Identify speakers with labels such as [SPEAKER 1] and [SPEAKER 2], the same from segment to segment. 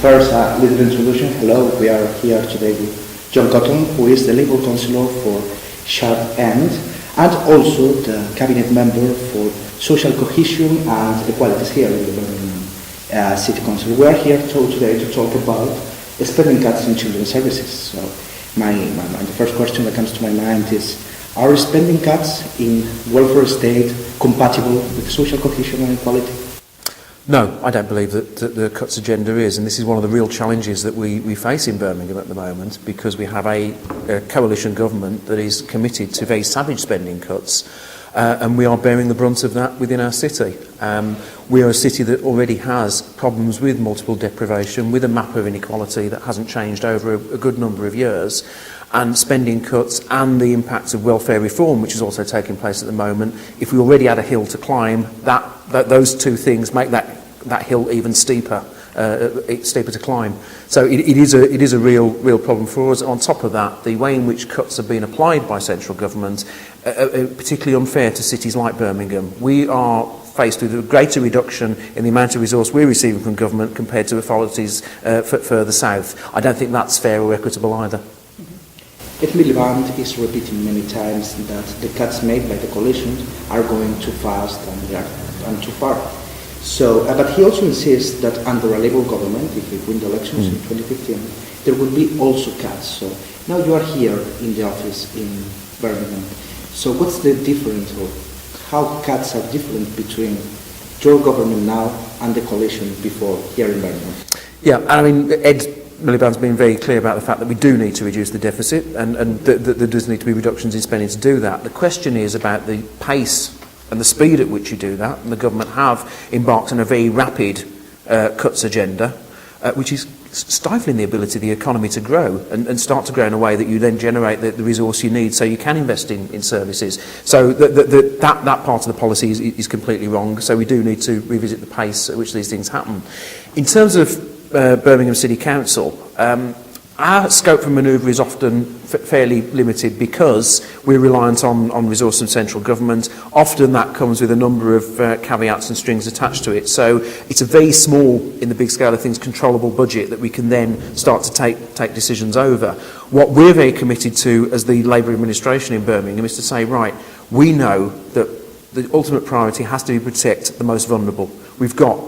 [SPEAKER 1] First, a little introduction. Hello, we are here today with John Cotton, who is the Labour councillor for Sharp End, and also the cabinet member for social cohesion and equalities here in the Birmingham City Council. We are here today to talk about spending cuts in children's services. So, the first question that comes to my mind is: are spending cuts in welfare state compatible with social cohesion and equality?
[SPEAKER 2] No, I don't believe that the cuts agenda is, and this is one of the real challenges that we face in Birmingham at the moment, because we have a coalition government that is committed to very savage spending cuts, and we are bearing the brunt of that within our city. We are a city that already has problems with multiple deprivation, with a map of inequality that hasn't changed over a good number of years, and spending cuts and the impacts of welfare reform, which is also taking place at the moment. If we already had a hill to climb, those two things make that hill even steeper, steeper to climb. So it is a real problem for us. On top of that, the way in which cuts have been applied by central government are particularly unfair to cities like Birmingham. We are faced with a greater reduction in the amount of resource we're receiving from government compared to authorities further south. I don't think that's fair or equitable either.
[SPEAKER 1] Ed Miliband is repeating many times that the cuts made by the coalition are going too fast and too far. So, but he also insists that under a Labour government, if we win the elections in 2015, there will be also cuts. So now you are here in the office in Birmingham. So what's the difference, or how cuts are different between your government now and the coalition before here in Birmingham? Yeah,
[SPEAKER 2] I mean, Ed Miliband's been very clear about the fact that we do need to reduce the deficit, and that there does need to be reductions in spending to do that. The question is about the pace and the speed at which you do that, and the government have embarked on a very rapid cuts agenda, which is stifling the ability of the economy to grow and start to grow in a way that you then generate the resource you need so you can invest in services. So that part of the policy is completely wrong, so we do need to revisit the pace at which these things happen. In terms of Birmingham City Council, our scope for manoeuvre is often fairly limited because we're reliant on resource from central government. Often that comes with a number of caveats and strings attached to it. So it's a very small, in the big scale of things, controllable budget that we can then start to take decisions over. What we're very committed to as the Labour administration in Birmingham is to say, right, we know that the ultimate priority has to be protect the most vulnerable. We've got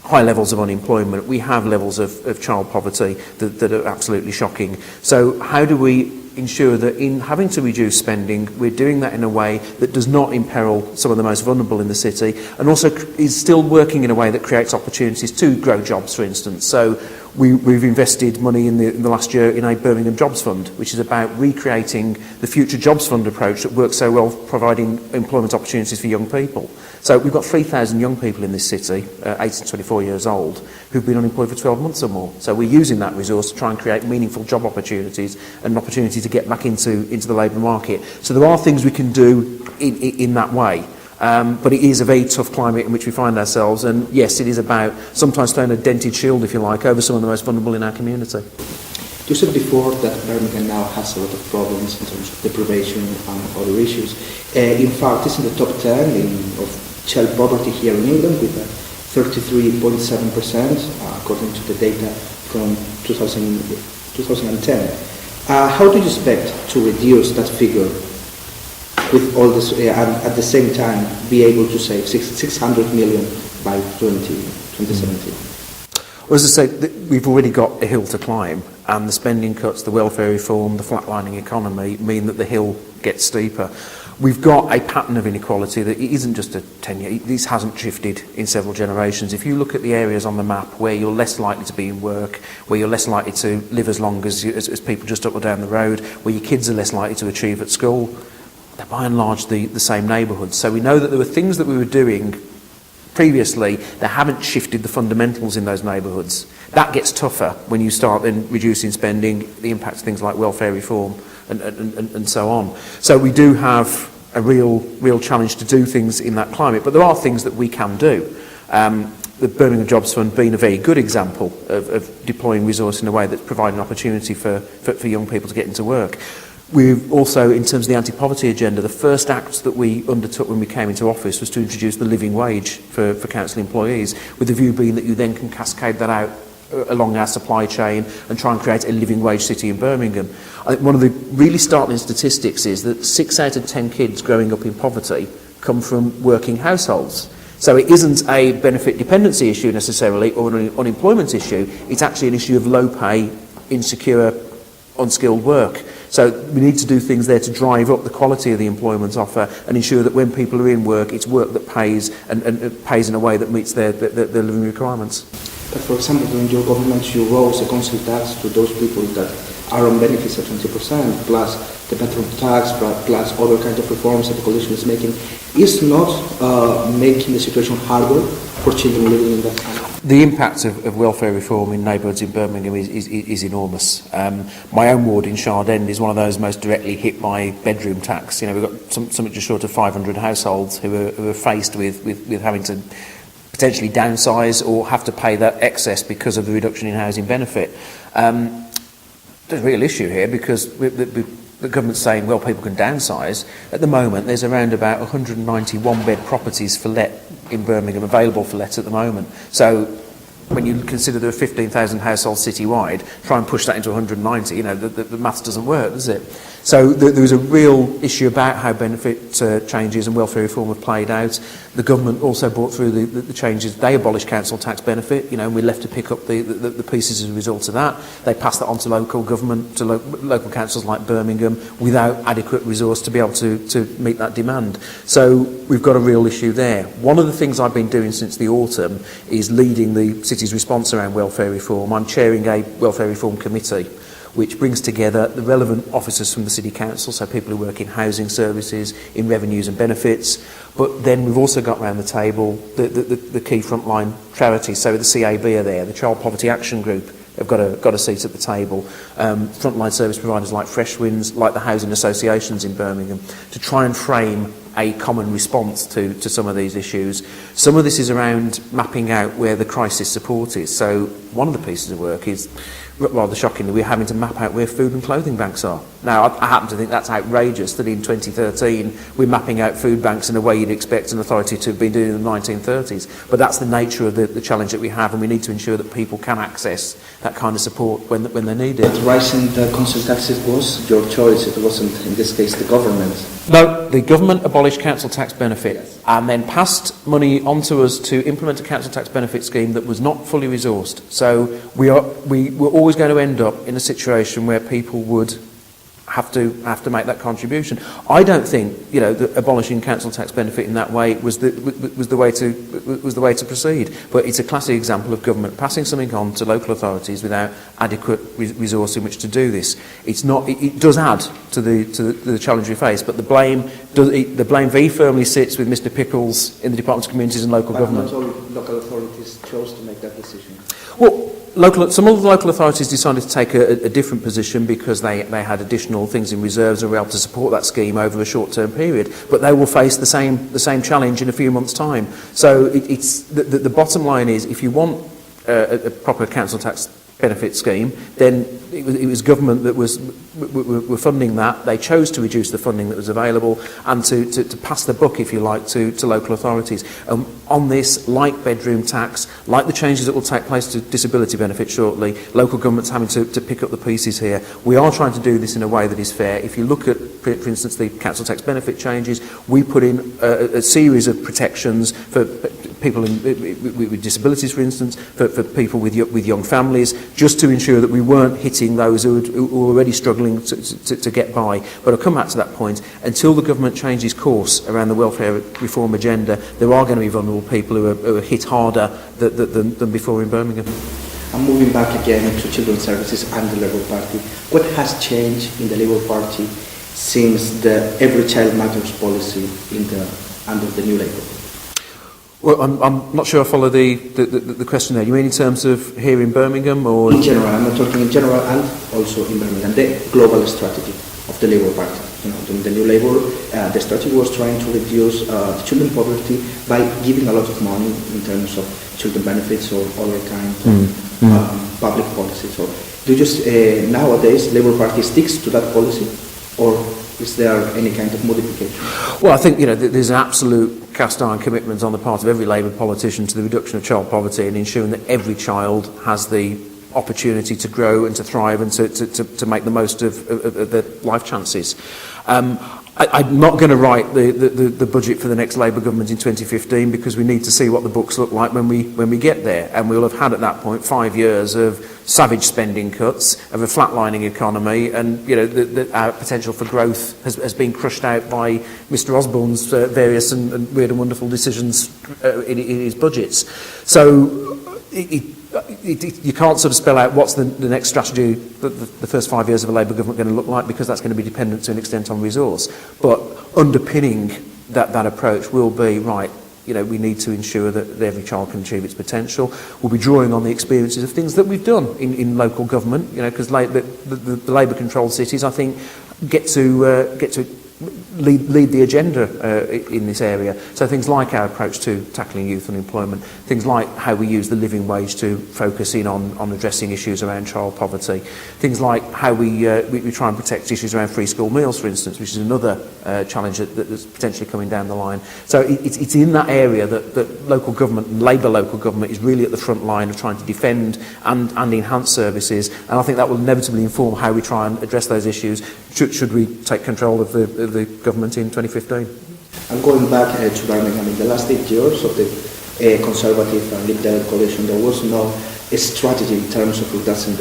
[SPEAKER 2] high levels of unemployment. We have levels of child poverty that are absolutely shocking. So how do we ensure that in having to reduce spending, we're doing that in a way that does not imperil some of the most vulnerable in the city, and also is still working in a way that creates opportunities to grow jobs, for instance. So we've invested money in the last year in a Birmingham Jobs Fund, which is about recreating the future jobs fund approach that works so well, providing employment opportunities for young people. So we've got 3,000 young people in this city, 18 to 24 years old, who've been unemployed for 12 months or more. So we're using that resource to try and create meaningful job opportunities and an opportunity to get back into the labour market. So there are things we can do in that way. But it is a very tough climate in which we find ourselves, and yes, it is about sometimes throwing a dented shield, if you like, over some of the most vulnerable in our community.
[SPEAKER 1] You said before that Birmingham now has a lot of problems in terms of deprivation and other issues. In fact, it's in the top 10 of child poverty here in England, with 33.7%, according to the data from 2010. How do you expect to reduce that figure with all this, and at the same time be able to save 600 million by 2017?
[SPEAKER 2] Well, as I say, we've already got a hill to climb, and the spending cuts, the welfare reform, the flatlining economy mean that the hill gets steeper. We've got a pattern of inequality that isn't just a 10-year, this hasn't shifted in several generations. If you look at the areas on the map where you're less likely to be in work, where you're less likely to live as long as people just up or down the road, where your kids are less likely to achieve at school, they're by and large the same neighbourhoods. So we know that there were things that we were doing previously that haven't shifted the fundamentals in those neighbourhoods. That gets tougher when you start then reducing spending, the impact of things like welfare reform and so on. So we do have a real challenge to do things in that climate, but there are things that we can do. The Birmingham Jobs Fund being a very good example of deploying resource in a way that's providing opportunity for young people to get into work. We've also, in terms of the anti-poverty agenda, the first act that we undertook when we came into office was to introduce the living wage for council employees, with the view being that you then can cascade that out along our supply chain and try and create a living wage city in Birmingham. I think one of the really startling statistics is that 6 out of 10 kids growing up in poverty come from working households. So it isn't a benefit dependency issue necessarily or an unemployment issue, it's actually an issue of low pay, insecure, unskilled work. So we need to do things there to drive up the quality of the employment offer and ensure that when people are in work, it's work that pays and pays in a way that meets their living requirements.
[SPEAKER 1] But for example, during your government, you rose the council tax to those people that are on benefits at 20%, plus the petrol tax, plus other kinds of reforms that the coalition is making, is not making the situation harder for children living in that country.
[SPEAKER 2] The impact of welfare reform in neighbourhoods in Birmingham is enormous. My own ward in Shard End is one of those most directly hit by bedroom tax. You know, we've got something just short of 500 households who are faced with having to potentially downsize or have to pay that excess because of the reduction in housing benefit. There's a real issue here because the government's saying, well, people can downsize. At the moment, there's around about 191 bed properties for let in Birmingham, available for let at the moment. So when you consider there are 15,000 households citywide, try and push that into 190, you know, the maths doesn't work, does it? So there was a real issue about how benefit changes and welfare reform have played out. The government also brought through the changes. They abolished council tax benefit, you know, and we're left to pick up the pieces as a result of that. They passed that on to local government, to local councils like Birmingham, without adequate resource to be able to meet that demand. So we've got a real issue there. One of the things I've been doing since the autumn is leading the city's response around welfare reform. I'm chairing a welfare reform committee which brings together the relevant officers from the City Council, so people who work in housing services, in revenues and benefits, but then we've also got around the table the key frontline charities, so the CAB are there, the Child Poverty Action Group have got a seat at the table, frontline service providers like Fresh Winds, like the housing associations in Birmingham, to try and frame a common response to some of these issues. Some of this is around mapping out where the crisis support is. So one of the pieces of work is, rather shockingly, we're having to map out where food and clothing banks are. Now, I happen to think that's outrageous that in 2013 we're mapping out food banks in a way you'd expect an authority to have been doing in the 1930s. But that's the nature of the challenge that we have, and we need to ensure that people can access that kind of support when they need it.
[SPEAKER 1] But rising the council taxes was your choice, it wasn't, in this case, the government.
[SPEAKER 2] No, the government abolished council tax benefit and then passed money onto us to implement a council tax benefit scheme that was not fully resourced. So we were always going to end up in a situation where people would have to make that contribution. I don't think, you know, that abolishing council tax benefit in that way was the way to proceed. But it's a classic example of government passing something on to local authorities without adequate resource in which to do this. It's not. It does add to the challenge we face, but the blame very firmly sits with Mr. Pickles in the Department of Communities and Local Government.
[SPEAKER 1] Not all local authorities chose to make that decision.
[SPEAKER 2] Well, some of the local authorities decided to take a different position because they had additional things in reserves and were able to support that scheme over a short-term period. But they will face the same challenge in a few months' time. So it's the bottom line is, if you want a proper council tax benefit scheme, then it was government that were funding that. They chose to reduce the funding that was available and to pass the buck, if you like, to local authorities. On this, like bedroom tax, like the changes that will take place to disability benefits shortly, local governments having to pick up the pieces here. We are trying to do this in a way that is fair. If you look at, for instance, the council tax benefit changes, we put in a series of protections for people with disabilities, for instance, for people with young families, just to ensure that we weren't hitting those who were already struggling to get by. But I'll come back to that point. Until the government changes course around the welfare reform agenda, there are going to be vulnerable people who are hit harder than before in Birmingham.
[SPEAKER 1] I'm moving back again to children's services and the Labour Party. What has changed in the Labour Party since the Every Child Matters policy under the new Labour?
[SPEAKER 2] Well, I'm not sure I follow the question there. You mean in terms of here in Birmingham or...?
[SPEAKER 1] In general, I'm talking in general and also in Birmingham, the global strategy of the Labour Party. You know, during the new Labour, the strategy was trying to reduce children poverty by giving a lot of money in terms of children benefits or other kinds of public policies. So do you just, nowadays, Labour Party sticks to that policy? or is there any kind of modification?
[SPEAKER 2] Well, I think there's an absolute cast iron commitment on the part of every Labour politician to the reduction of child poverty and ensuring that every child has the opportunity to grow and to thrive and to make the most of their life chances. I'm not going to write the budget for the next Labour government in 2015 because we need to see what the books look like when we get there, and we'll have had at that point 5 years of savage spending cuts, of a flatlining economy, and our potential for growth has been crushed out by Mr Osborne's various and weird and wonderful decisions in his budgets. So you can't sort of spell out what's the next strategy, the first 5 years of a Labour government going to look like, because that's going to be dependent to an extent on resource. But underpinning that approach will be, right, we need to ensure that every child can achieve its potential. We'll be drawing on the experiences of things that we've done in local government, because the Labour-controlled cities, I think, get to lead the agenda in this area. So things like our approach to tackling youth unemployment, things like how we use the living wage to focus in on addressing issues around child poverty, things like how we try and protect issues around free school meals, for instance, which is another challenge that's potentially coming down the line. So it's in that area that local government, and Labour local government, is really at the front line of trying to defend and enhance services, and I think that will inevitably inform how we try and address those issues should we take control of the government in 2015.
[SPEAKER 1] I'm going back to Birmingham. In the last 8 years of the Conservative and Liberal coalition, there was no strategy in terms of reducing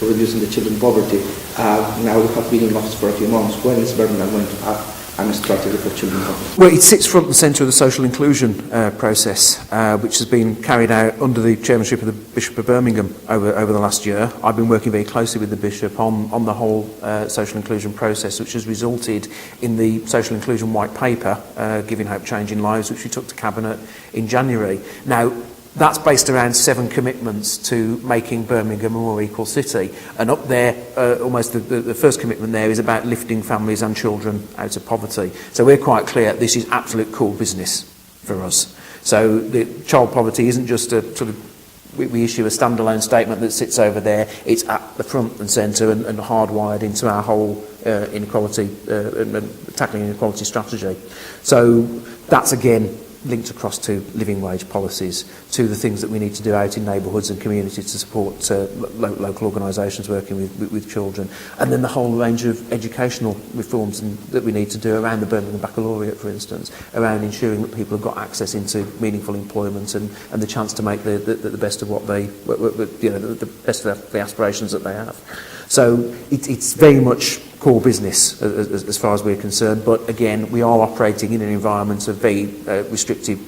[SPEAKER 1] reducing the children poverty. Now we have been in office for a few months. When is Birmingham going to have a strategy for children poverty?
[SPEAKER 2] Well, it sits front and centre of the social inclusion process, which has been carried out under the chairmanship of the Bishop of Birmingham over the last year. I've been working very closely with the Bishop on the whole social inclusion process, which has resulted in the social inclusion white paper, Giving Hope Changing Lives, which we took to Cabinet in January. Now, that's based around 7 commitments to making Birmingham a more equal city. And up there, almost the first commitment there is about lifting families and children out of poverty. So we're quite clear this is absolute core business for us. So the child poverty isn't just a sort of, we issue a standalone statement that sits over there. It's at the front and centre and hardwired into our whole inequality and tackling inequality strategy. So that's again linked across to living wage policies, to the things that we need to do out in neighbourhoods and communities to support local organisations working with children, and then the whole range of educational reforms that we need to do around the Birmingham Baccalaureate, for instance, around ensuring that people have got access into meaningful employment and the chance to make the best of what they, the best of the aspirations that they have. So it's very much core business as far as we're concerned, but again, we are operating in an environment of very restrictive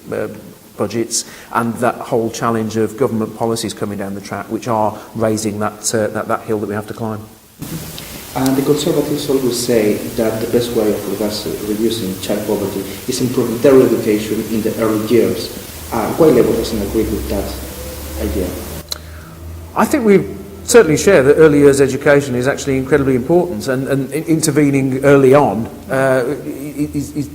[SPEAKER 2] budgets, and that whole challenge of government policies coming down the track, which are raising that hill that we have to climb.
[SPEAKER 1] And the Conservatives always say that the best way of reducing child poverty is improving their education in the early years. Why Labour doesn't agree with that idea?
[SPEAKER 2] I think we certainly share that early years education is actually incredibly important, and intervening early on is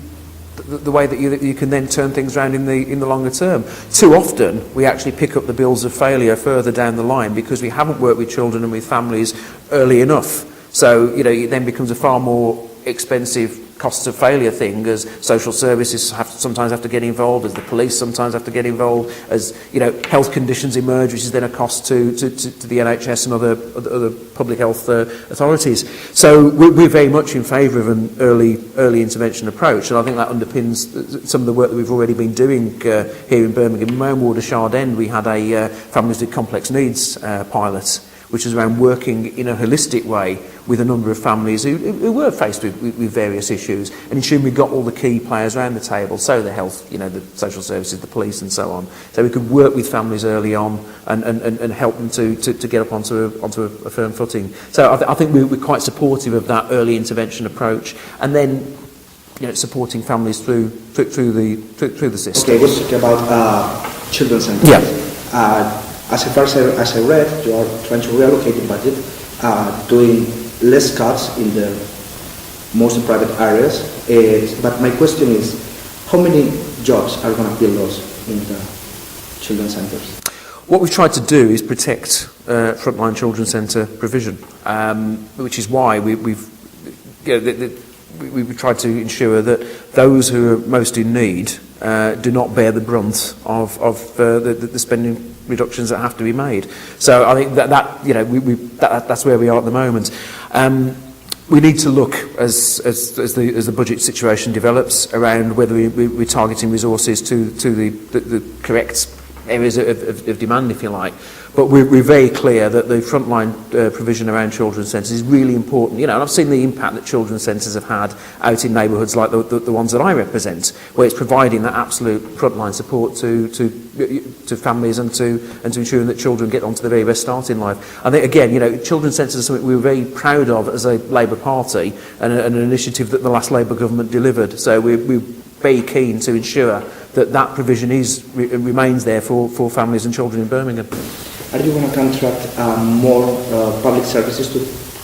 [SPEAKER 2] the way that you can then turn things around in the longer term. Too often we actually pick up the bills of failure further down the line because we haven't worked with children and with families early enough. So it then becomes a far more expensive costs of failure thing, as social services sometimes have to get involved, as the police sometimes have to get involved, as health conditions emerge, which is then a cost to the NHS and other public health authorities. So we're very much in favour of an early intervention approach, and I think that underpins some of the work that we've already been doing here in Birmingham. In my own ward of Shard End, we had a families with complex needs pilot, which is around working in a holistic way with a number of families who were faced with various issues, and ensuring we got all the key players around the table, so the health, the social services, the police and so on, so we could work with families early on and help them to get up onto a firm footing. So I think we're quite supportive of that early intervention approach, and then supporting families through the system.
[SPEAKER 1] Okay, let's talk about children's centres.
[SPEAKER 2] Yeah.
[SPEAKER 1] As I read, you are trying to reallocate the budget, doing less cuts in the most private areas. But my question is, how many jobs are going to be lost in the children's centres?
[SPEAKER 2] What we've tried to do is protect frontline children's centre provision, which is why we've we try to ensure that those who are most in need do not bear the brunt of the spending reductions that have to be made. So I think that's where we are at the moment. We need to look as the budget situation develops around whether we're targeting resources to the correct areas of demand, if you like. But we're very clear that the frontline provision around children's centres is really important. You know, and I've seen the impact that children's centres have had out in neighbourhoods like the ones that I represent, where it's providing that absolute frontline support to families and to ensuring that children get onto the very best start in life. I think, again, you know, children's centres are something we were very proud of as a Labour Party, and an initiative that the last Labour government delivered. So we're very keen to ensure that provision remains there for families and children in Birmingham.
[SPEAKER 1] Are you going to contract more public services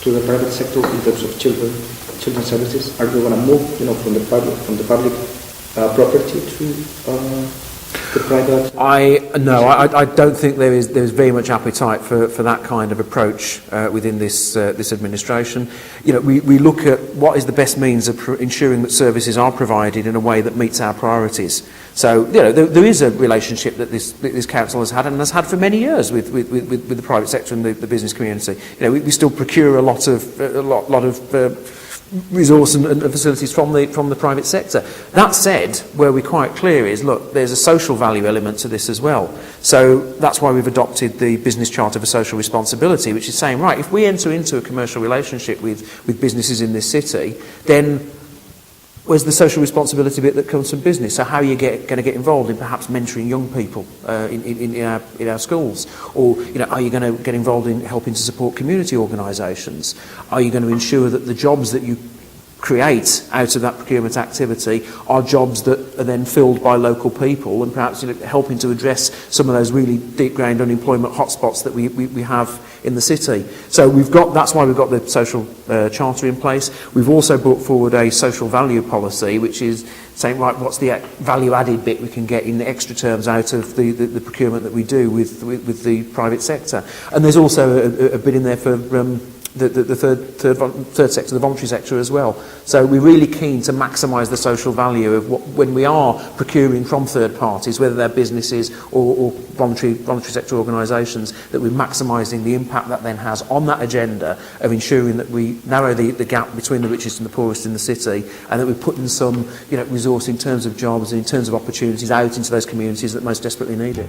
[SPEAKER 1] to the private sector in terms of children's services? Are you going to move, you know, from the public property to the private?
[SPEAKER 2] I don't think there's very much appetite for that kind of approach within this administration. You know, we look at what is the best means of ensuring that services are provided in a way that meets our priorities. So, you know, there is a relationship that this council has had, and has had for many years with the private sector and the business community. You know, we still procure a lot of resource and facilities from the private sector. That said, where we're quite clear is, look, there's a social value element to this as well. So that's why we've adopted the Business Charter for Social Responsibility, which is saying, right, if we enter into a commercial relationship with businesses in this city, then where's the social responsibility bit that comes from business? So how are you going to get involved in perhaps mentoring young people in our schools? Or, you know, are you going to get involved in helping to support community organisations? Are you going to ensure that the jobs that you create out of that procurement activity are jobs that are then filled by local people, and perhaps, you know, helping to address some of those really deep-ground unemployment hotspots that we have in the city. So that's why we've got the social charter in place. We've also brought forward a social value policy, which is saying, right, what's the value added bit we can get in the extra terms out of the procurement that we do with the private sector. And there's also a bit in there for the third sector, the voluntary sector as well. So we're really keen to maximise the social value of when we are procuring from third parties, whether they're businesses or voluntary sector organisations, that we're maximising the impact that then has on that agenda of ensuring that we narrow the gap between the richest and the poorest in the city, and that we're putting some, you know, resource in terms of jobs and in terms of opportunities out into those communities that most desperately need it.